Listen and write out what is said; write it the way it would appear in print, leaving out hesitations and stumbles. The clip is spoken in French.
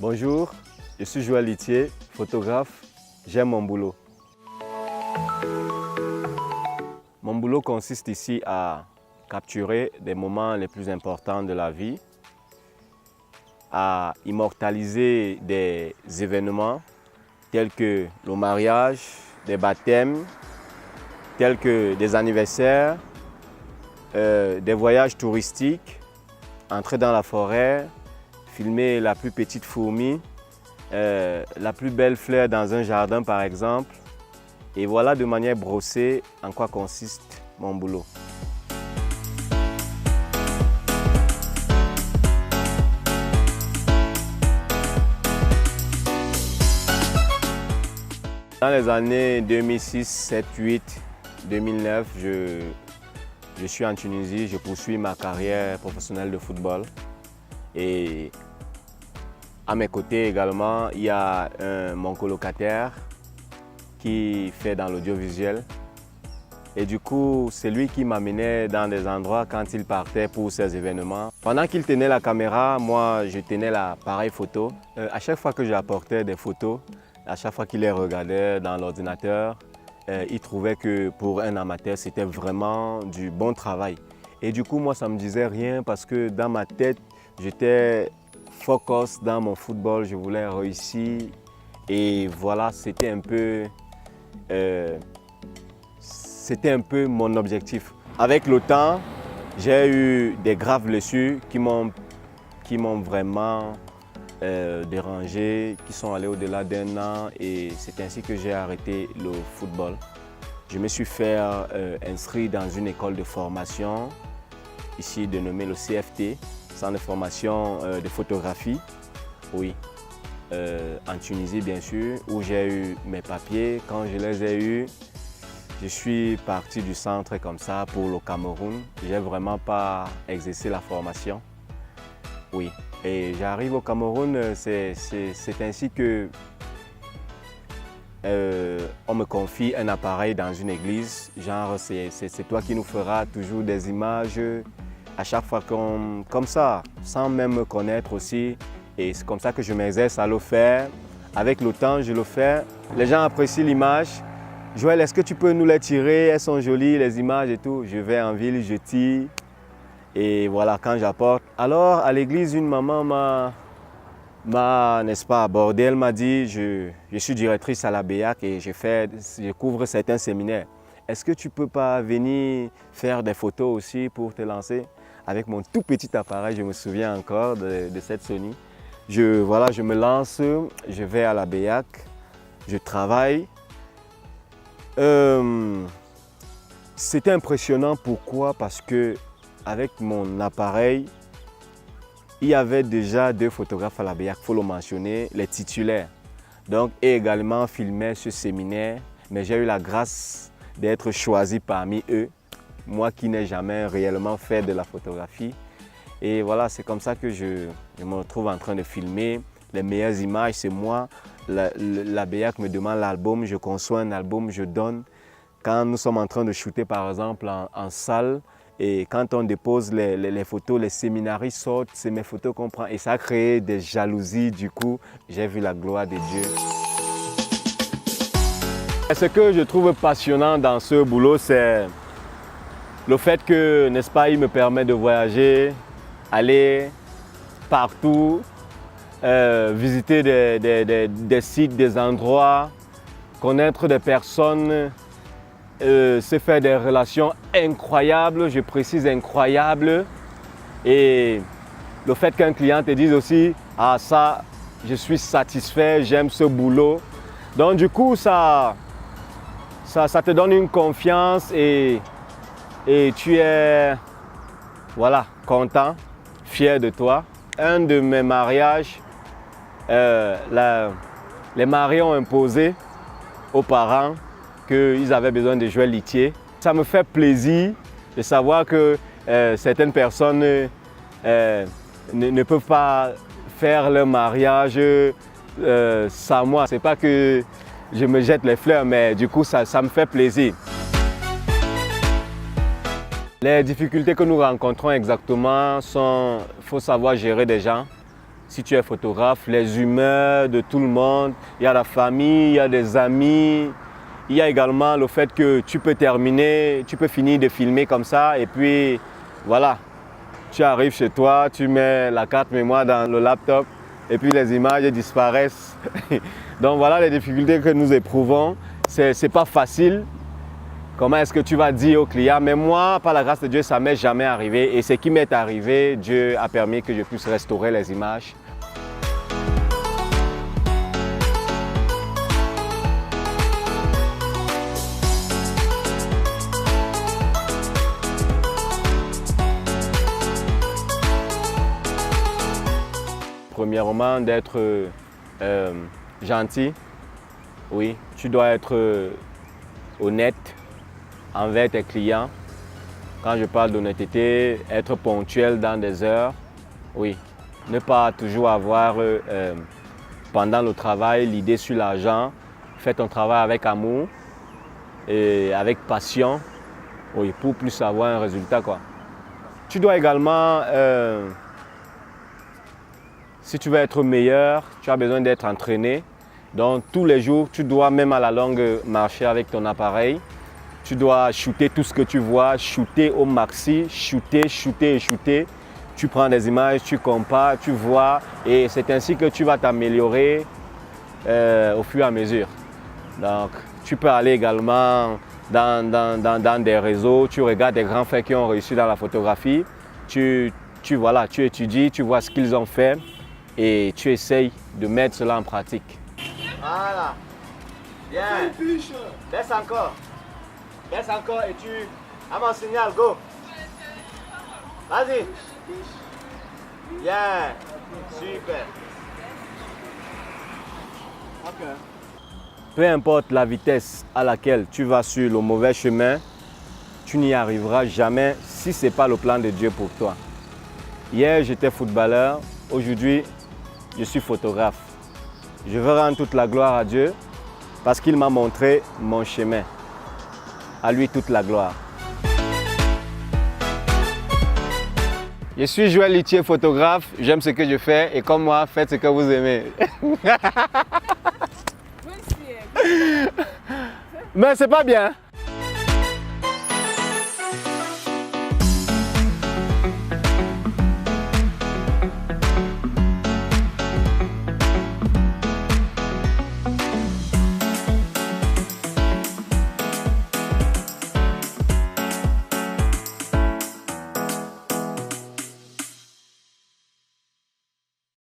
Bonjour, je suis Joël Litier, photographe. J'aime mon boulot. Mon boulot consiste ici à capturer des moments les plus importants de la vie, à immortaliser des événements tels que le mariage, des baptêmes, tels que des anniversaires, des voyages touristiques, entrer dans la forêt, filmer la plus petite fourmi, la plus belle fleur dans un jardin par exemple. Et voilà de manière brossée en quoi consiste mon boulot. Dans les années 2006, 7, 8, 2009, je suis en Tunisie, je poursuis ma carrière professionnelle de football. Et à mes côtés également, il y a mon colocataire qui fait dans l'audiovisuel. Et du coup, c'est lui qui m'amenait dans des endroits quand il partait pour ces événements. Pendant qu'il tenait la caméra, moi je tenais l'appareil photo. À chaque fois que j'apportais des photos, à chaque fois qu'il les regardait dans l'ordinateur, il trouvait que pour un amateur, c'était vraiment du bon travail. Et du coup, moi, ça ne me disait rien parce que dans ma tête, j'étais focus dans mon football, je voulais réussir. Et voilà, c'était un peu mon objectif. Avec le temps, j'ai eu des graves blessures qui m'ont vraiment dérangé, qui sont allés au-delà d'un an et c'est ainsi que j'ai arrêté le football. Je me suis fait inscrire dans une école de formation, ici dénommée le CFT, Centre de formation de photographie, oui, en Tunisie bien sûr, où j'ai eu mes papiers. Quand je les ai eus, je suis parti du centre comme ça pour le Cameroun. Je n'ai vraiment pas exercé la formation, oui. Et j'arrive au Cameroun, c'est ainsi que on me confie un appareil dans une église, genre c'est toi qui nous feras toujours des images à chaque fois comme ça, sans même me connaître aussi. Et c'est comme ça que je m'exerce à le faire. Avec le temps, je le fais. Les gens apprécient l'image. Joël, est-ce que tu peux nous les tirer? Elles sont jolies, les images et tout. Je vais en ville, je tire. Et voilà, quand j'apporte. Alors, à l'église, une maman m'a, n'est-ce pas, abordé. Elle m'a dit, je suis directrice à la BEAC et je couvre certains séminaires. Est-ce que tu ne peux pas venir faire des photos aussi pour te lancer? Avec mon tout petit appareil, je me souviens encore de cette Sony. Je me lance, je vais à la BEAC, je travaille. C'était impressionnant, pourquoi? Parce que avec mon appareil, il y avait déjà 2 photographes à la BEAC, il faut le mentionner, les titulaires. Donc, et également filmaient ce séminaire, mais j'ai eu la grâce d'être choisi parmi eux, moi qui n'ai jamais réellement fait de la photographie. Et voilà, c'est comme ça que je me retrouve en train de filmer. Les meilleures images, c'est moi. La BEAC me demande l'album, je conçois un album, je donne. Quand nous sommes en train de shooter par exemple en salle, et quand on dépose les photos, les séminaristes sortent, c'est mes photos qu'on prend. Et ça a créé des jalousies, du coup, j'ai vu la gloire de Dieu. Et ce que je trouve passionnant dans ce boulot, c'est le fait que, n'est-ce pas, il me permet de voyager, aller partout, visiter des sites, des endroits, connaître des personnes, se faire des relations incroyables, je précise incroyables. Et le fait qu'un client te dise aussi, ah ça, je suis satisfait, j'aime ce boulot. Donc du coup, ça te donne une confiance et tu es, voilà, content, fier de toi. Un de mes mariages, les mariés ont imposé aux parents qu'ils avaient besoin de Joël Litier. Ça me fait plaisir de savoir que certaines personnes ne peuvent pas faire leur mariage sans moi. Ce n'est pas que je me jette les fleurs, mais du coup, ça me fait plaisir. Les difficultés que nous rencontrons exactement sont, il faut savoir gérer des gens. si tu es photographe, les humeurs de tout le monde. Il y a la famille, il y a des amis. Il y a également le fait que tu peux terminer, tu peux finir de filmer comme ça et puis voilà, tu arrives chez toi, tu mets la carte mémoire dans le laptop et puis les images disparaissent. Donc voilà les difficultés que nous éprouvons. C'est pas facile. Comment est-ce que tu vas dire au client? Mais moi, par la grâce de Dieu, ça ne m'est jamais arrivé. Et ce qui m'est arrivé, Dieu a permis que je puisse restaurer les images. Premièrement, d'être gentil. Oui, tu dois être honnête envers tes clients. Quand je parle d'honnêteté, être ponctuel dans des heures. Oui, ne pas toujours avoir pendant le travail l'idée sur l'argent. Fais ton travail avec amour et avec passion. Oui, pour plus avoir un résultat, quoi. Tu dois également si tu veux être meilleur, tu as besoin d'être entraîné. Donc tous les jours, tu dois même à la longue marcher avec ton appareil. Tu dois shooter tout ce que tu vois, shooter au maxi, shooter, shooter et shooter. Tu prends des images, tu compares, tu vois et c'est ainsi que tu vas t'améliorer au fur et à mesure. Donc tu peux aller également dans des réseaux, tu regardes des grands frères qui ont réussi dans la photographie. Tu étudies, tu vois ce qu'ils ont fait. Et tu essayes de mettre cela en pratique. Voilà. Bien. Baisse encore. Baisse encore et tu... À mon signal, go. Vas-y. Bien. Super. Ok. Peu importe la vitesse à laquelle tu vas sur le mauvais chemin, tu n'y arriveras jamais si ce n'est pas le plan de Dieu pour toi. Hier, j'étais footballeur. Aujourd'hui, je suis photographe. Je veux rendre toute la gloire à Dieu parce qu'il m'a montré mon chemin. À lui toute la gloire. Je suis Joël Litier, photographe. J'aime ce que je fais et comme moi, faites ce que vous aimez. Mais c'est pas bien.